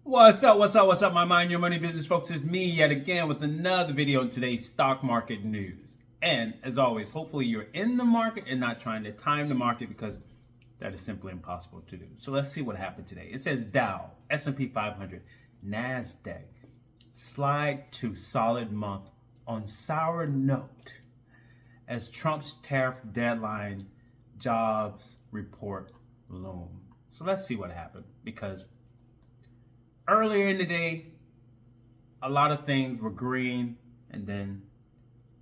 What's up, my Mind Your Money business folks? It's me yet again with another video on today's stock market news. And as always, hopefully you're in the market and not trying to time the market because that is simply impossible to do. So let's see what happened today. It says Dow, S&P 500, NASDAQ slide to solid month on sour note as Trump's tariff deadline jobs report loom. So let's see what happened, because earlier in the day, a lot of things were green, and then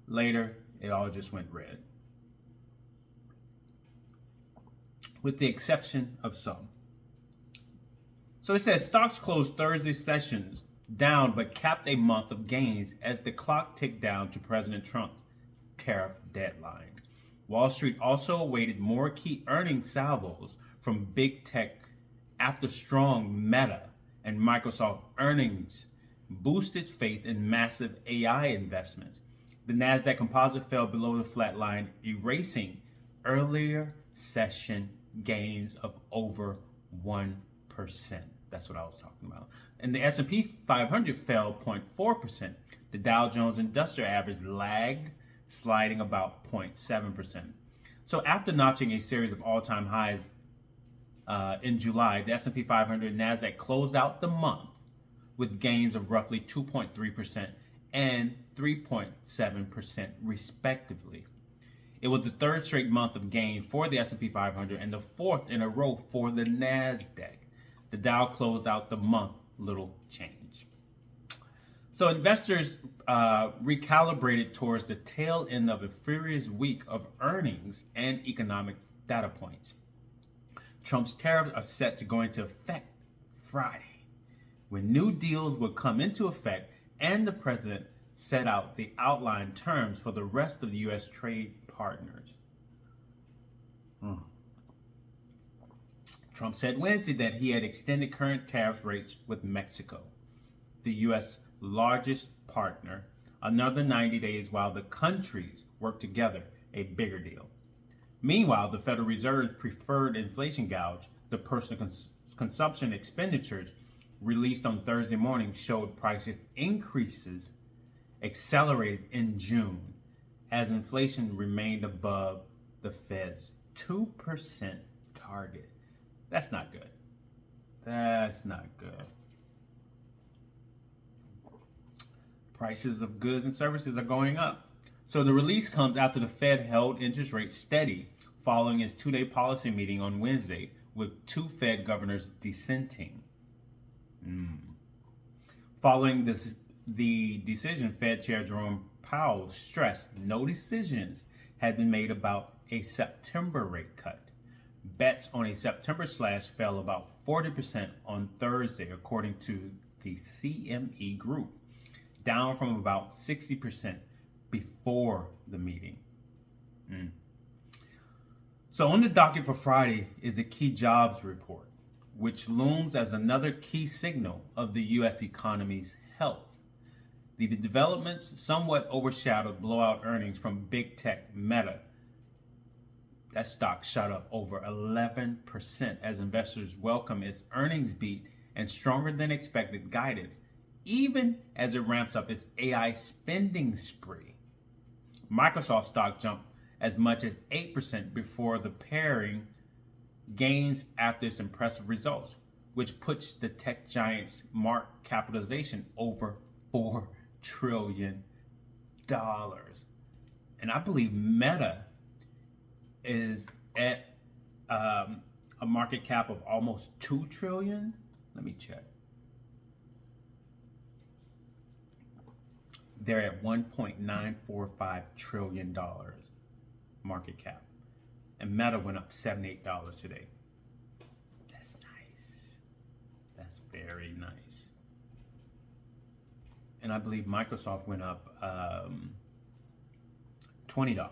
later, it all just went red. With the exception of some. So it says stocks closed Thursday sessions down, but capped a month of gains as the clock ticked down to President Trump's tariff deadline. Wall Street also awaited more key earnings salvos from big tech after strong Meta and Microsoft earnings boosted faith in massive AI investments. The NASDAQ composite fell below the flat line, erasing earlier session gains of over 1%. That's what I was talking about. And the S&P 500 fell 0.4%. The Dow Jones Industrial Average lagged, sliding about 0.7%. So after notching a series of all-time highs in July, the S&P 500 and NASDAQ closed out the month with gains of roughly 2.3% and 3.7% respectively. It was the third straight month of gains for the S&P 500 and the fourth in a row for the NASDAQ. The Dow closed out the month little change. So investors recalibrated towards the tail end of a furious week of earnings and economic data points. Trump's tariffs are set to go into effect Friday, when new deals will come into effect and the president set out the outlined terms for the rest of the U.S. trade partners. Trump said Wednesday that he had extended current tariff rates with Mexico, the U.S. largest partner, another 90 days while the countries work together a bigger deal. Meanwhile, the Federal Reserve's preferred inflation gauge, the personal consumption expenditures, released on Thursday morning, showed prices increases accelerated in June as inflation remained above the Fed's 2% target. That's not good. That's not good. Prices of goods and services are going up. So the release comes after the Fed held interest rates steady following its two-day policy meeting on Wednesday, with two Fed governors dissenting. Following the decision, Fed Chair Jerome Powell stressed no decisions had been made about a September rate cut. Bets on a September slash fell about 40% on Thursday, according to the CME Group, down from about 60% before the meeting. So on the docket for Friday is the key jobs report, which looms as another key signal of the U.S. economy's health. The developments somewhat overshadowed blowout earnings from big tech Meta. That stock shot up over 11% as investors welcome its earnings beat and stronger than expected guidance, even as it ramps up its AI spending spree. Microsoft stock jumped as much as 8% before the pairing gains after its impressive results, which puts the tech giant's market capitalization over $4 trillion. And I believe Meta is at a market cap of almost $2 trillion. Let me check. They're at $1.945 trillion market cap. And Meta went up $78 today. That's nice. That's very nice. And I believe Microsoft went up $20,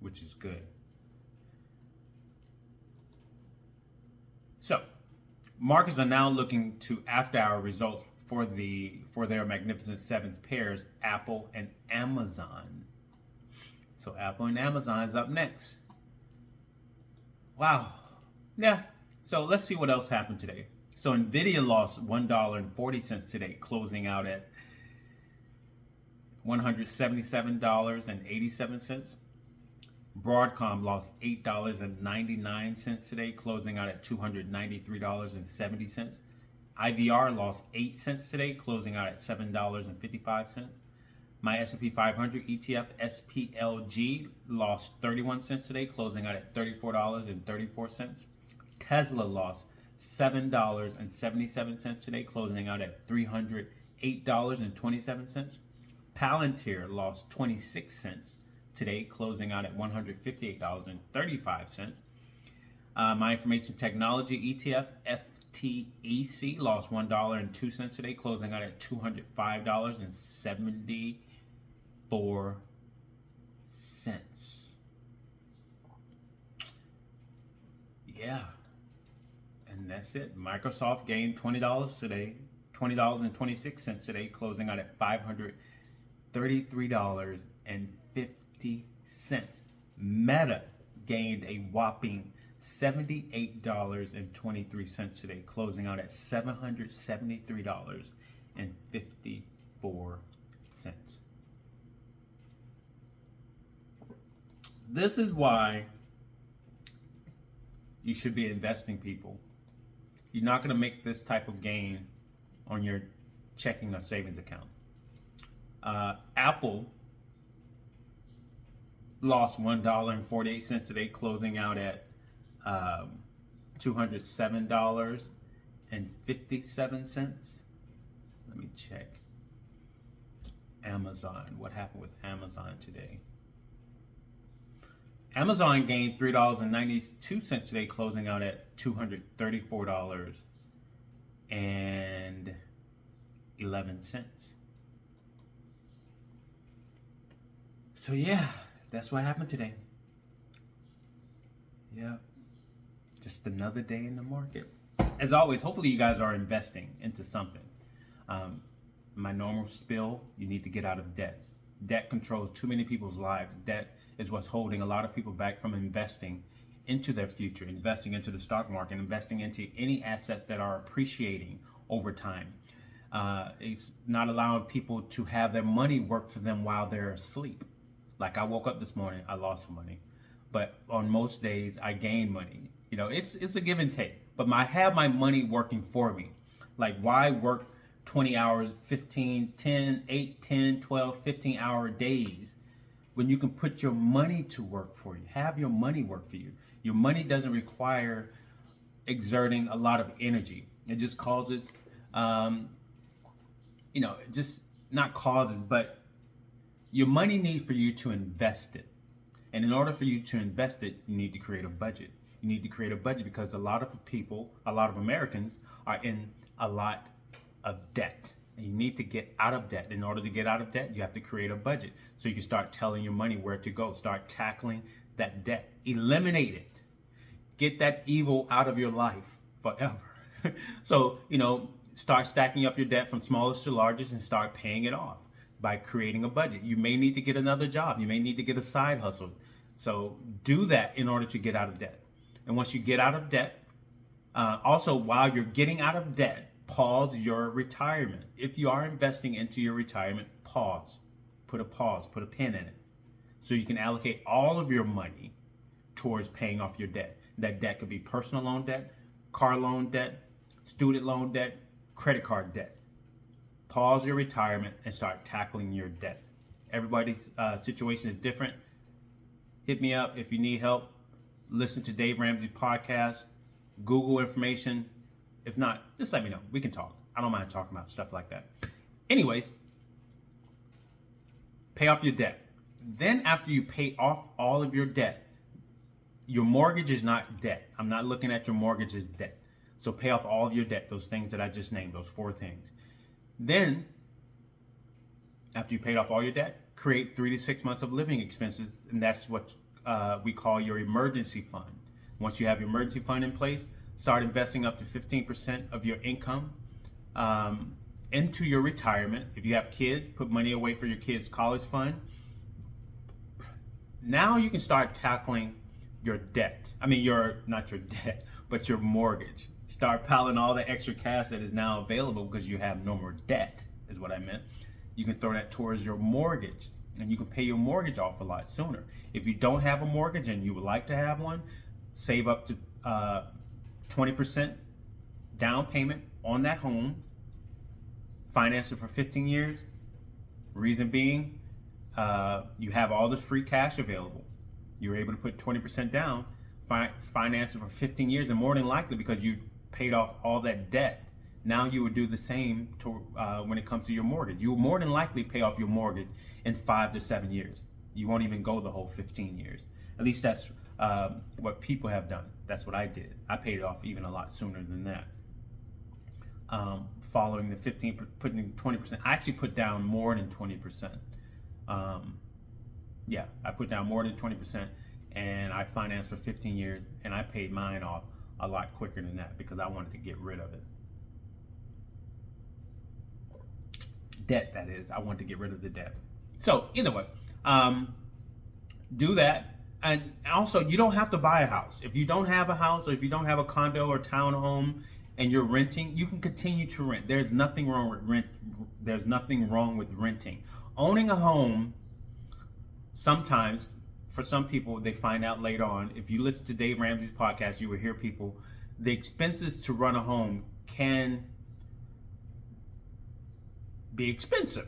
which is good. So, markets are now looking to after-hour results for their Magnificent Sevens pairs, Apple and Amazon. So Apple and Amazon is up next. Wow. Yeah. So let's see what else happened today. So Nvidia lost $1.40 today, closing out at $177.87. Broadcom lost $8.99 today, closing out at $293.70. IVR lost 8 cents today, closing out at $7.55. My S&P 500 ETF SPLG lost 31 cents today, closing out at $34.34. Tesla lost $7.77 today, closing out at $308.27. Palantir lost 26 cents today, closing out at $158.35. My information technology ETF FTEC lost $1.02 today, closing out at $205.74. Yeah, and that's it. Microsoft gained $20 today, $20.26 today, closing out at $533.50. Meta gained a whopping $78.23 today, closing out at $773.54. This is why you should be investing, people. You're not going to make this type of gain on your checking or savings account. Apple lost $1.48 today, closing out at $207.57. Let me check. Amazon. What happened with Amazon today? Amazon gained $3.92 today, closing out at $234.11. So yeah, that's what happened today. Yeah, just another day in the market. As always, hopefully you guys are investing into something. My normal spill, you need to get out of debt. Debt controls too many people's lives. Debt is what's holding a lot of people back from investing into their future, investing into the stock market, investing into any assets that are appreciating over time. It's not allowing people to have their money work for them while they're asleep. Like I woke up this morning, I lost some money, but on most days I gain money. You know, it's a give and take, but I have my money working for me. Like why work 20 hours, 15, 10, 8, 10, 12, 15 hour days when you can put your money to work for you? Have your money work for you. Your money doesn't require exerting a lot of energy. It just causes, just not causes, but your money needs for you to invest it. And in order for you to invest it, you need to create a budget. You need to create a budget because a lot of people, a lot of Americans are in a lot of debt. And you need to get out of debt. In order to get out of debt, you have to create a budget. So you can start telling your money where to go. Start tackling that debt. Eliminate it. Get that evil out of your life forever. So, start stacking up your debt from smallest to largest and start paying it off by creating a budget. You may need to get another job. You may need to get a side hustle. So do that in order to get out of debt. And once you get out of debt, also while you're getting out of debt, pause your retirement. If you are investing into your retirement, pause, put a pin in it. So you can allocate all of your money towards paying off your debt. That debt could be personal loan debt, car loan debt, student loan debt, credit card debt. Pause your retirement and start tackling your debt. Everybody's situation is different. Hit me up if you need help. Listen to Dave Ramsey podcast. Google information. If not, just let me know. We can talk. I don't mind talking about stuff like that. Anyways, pay off your debt. Then after you pay off all of your debt, your mortgage is not debt. I'm not looking at your mortgage as debt. So pay off all of your debt, those things that I just named, those 4 things. Then, after you paid off all your debt, create 3 to 6 months of living expenses, and that's what we call your emergency fund. Once you have your emergency fund in place, start investing up to 15% of your income into your retirement. If you have kids, put money away for your kids' college fund. Now you can start tackling your debt. I mean, not your debt, but your mortgage. start piling all the extra cash that is now available because you have no more debt, is what I meant. You can throw that towards your mortgage, and you can pay your mortgage off a lot sooner. If you don't have a mortgage and you would like to have one, save up to 20% down payment on that home, finance it for 15 years. Reason being, you have all this free cash available. You're able to put 20% down, finance it for 15 years, and more than likely, because you paid off all that debt, now you would do the same to, when it comes to your mortgage. You will more than likely pay off your mortgage in 5 to 7 years. You won't even go the whole 15 years. At least that's what people have done. That's what I did. I paid it off even a lot sooner than that. Following the 15, putting 20%. I actually put down more than 20%. Yeah, I put down more than 20%, and I financed for 15 years, and I paid mine off a lot quicker than that because I wanted to get rid of it. Debt, that is. I wanted to get rid of the debt. So either way, do that. And also, you don't have to buy a house. If you don't have a house, or if you don't have a condo or townhome and you're renting, you can continue to rent. There's nothing wrong with rent. There's nothing wrong with renting. Owning a home, sometimes, for some people, they find out later on. If you listen to Dave Ramsey's podcast, you will hear people, the expenses to run a home can be expensive,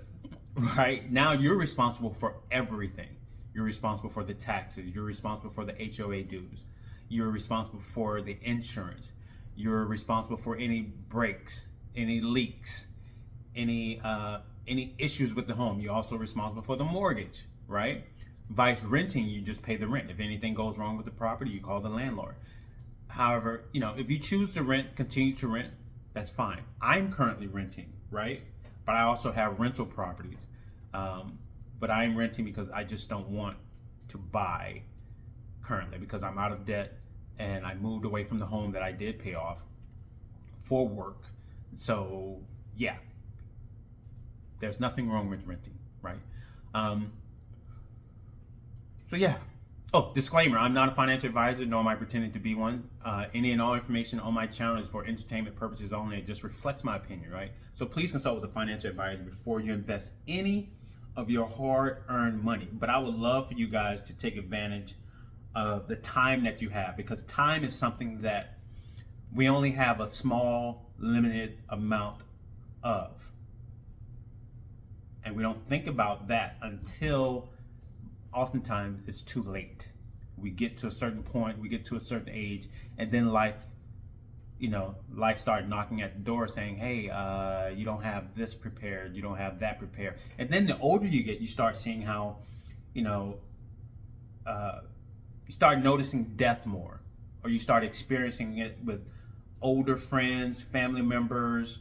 right? Now you're responsible for everything. You're responsible for the taxes. You're responsible for the HOA dues. You're responsible for the insurance. You're responsible for any breaks, any leaks, any issues with the home. You're also responsible for the mortgage, right? Vice renting, you just pay the rent. If anything goes wrong with the property, you call the landlord. However, if you choose to rent, continue to rent, that's fine. I'm currently renting, right? But I also have rental properties. But I'm renting because I just don't want to buy currently because I'm out of debt and I moved away from the home that I did pay off for work. So yeah, there's nothing wrong with renting, right? So yeah. Oh, disclaimer, I'm not a financial advisor, nor am I pretending to be one. Any and all information on my channel is for entertainment purposes only. It just reflects my opinion, right? So please consult with a financial advisor before you invest any of your hard-earned money. But I would love for you guys to take advantage of the time that you have, because time is something that we only have a small, limited amount of. And we don't think about that until oftentimes it's too late. We get to a certain point, we get to a certain age, and then life starts knocking at the door saying, hey, you don't have this prepared, you don't have that prepared. And then the older you get, you start seeing how, you start noticing death more, or you start experiencing it with older friends, family members,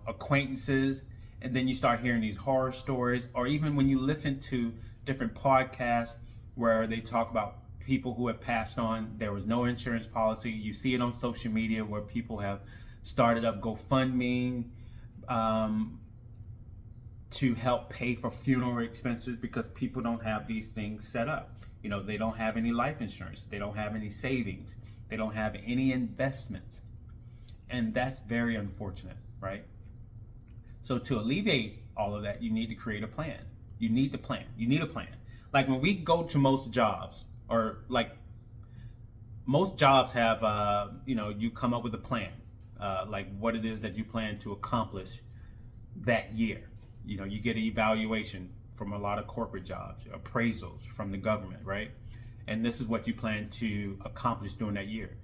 acquaintances, and then you start hearing these horror stories, or even when you listen to different podcasts where they talk about people who have passed on, there was no insurance policy. You see it on social media where people have started up GoFundMe to help pay for funeral expenses because people don't have these things set up. They don't have any life insurance. They don't have any savings. They don't have any investments. And that's very unfortunate, right? So to alleviate all of that, you need to create a plan. You need to plan. You need a plan. Like when we go to most jobs, or like most jobs have, you come up with a plan, like what it is that you plan to accomplish that year. You get an evaluation from a lot of corporate jobs, appraisals from the government, right? And this is what you plan to accomplish during that year.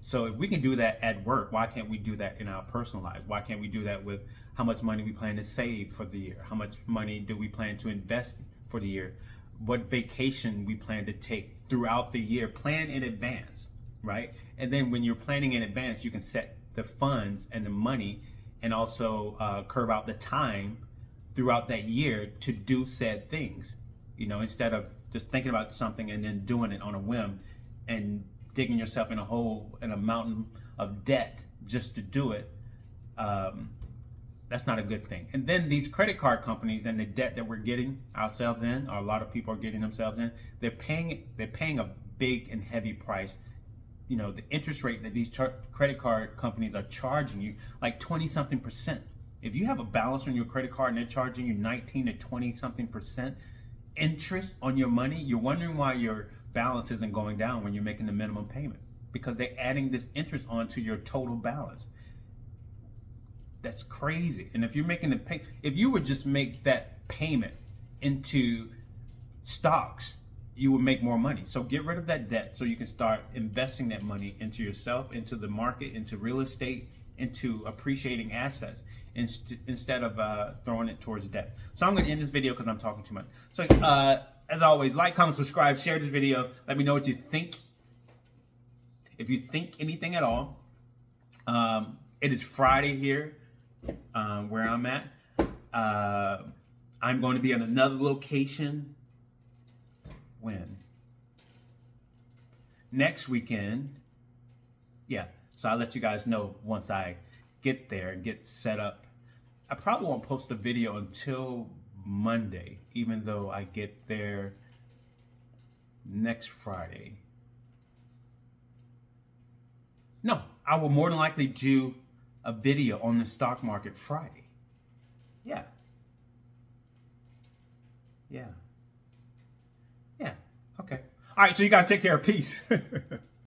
So if we can do that at work, why can't we do that in our personal lives? Why can't we do that with how much money we plan to save for the year? How much money do we plan to invest for the year? What vacation we plan to take throughout the year? Plan in advance, right? And then when you're planning in advance, you can set the funds and the money, and also curve out the time throughout that year to do said things, instead of just thinking about something and then doing it on a whim and digging yourself in a hole, in a mountain of debt just to do it. That's not a good thing. And then these credit card companies and the debt that we're getting ourselves in, or a lot of people are getting themselves in, they're paying a big and heavy price the interest rate that these credit card companies are charging you, like 20 something percent. If you have a balance on your credit card and they're charging you 19 to 20 something percent interest on your money, you're wondering why your balance isn't going down when you're making the minimum payment, because they're adding this interest onto your total balance. That's crazy. And if you're making if you would just make that payment into stocks, you would make more money. So get rid of that debt so you can start investing that money into yourself, into the market, into real estate, into appreciating assets instead of throwing it towards debt. So I'm going to end this video because I'm talking too much. So as always, like, comment, subscribe, share this video. Let me know what you think. If you think anything at all. It is Friday here where I'm at. I'm going to be in another location. When? Next weekend. Yeah, so I'll let you guys know once I get there and get set up. I probably won't post a video until Monday, even though I get there next Friday. No, I will more than likely do a video on the stock market Friday. Yeah. Yeah. Yeah. Okay. All right. So you guys take care. Peace.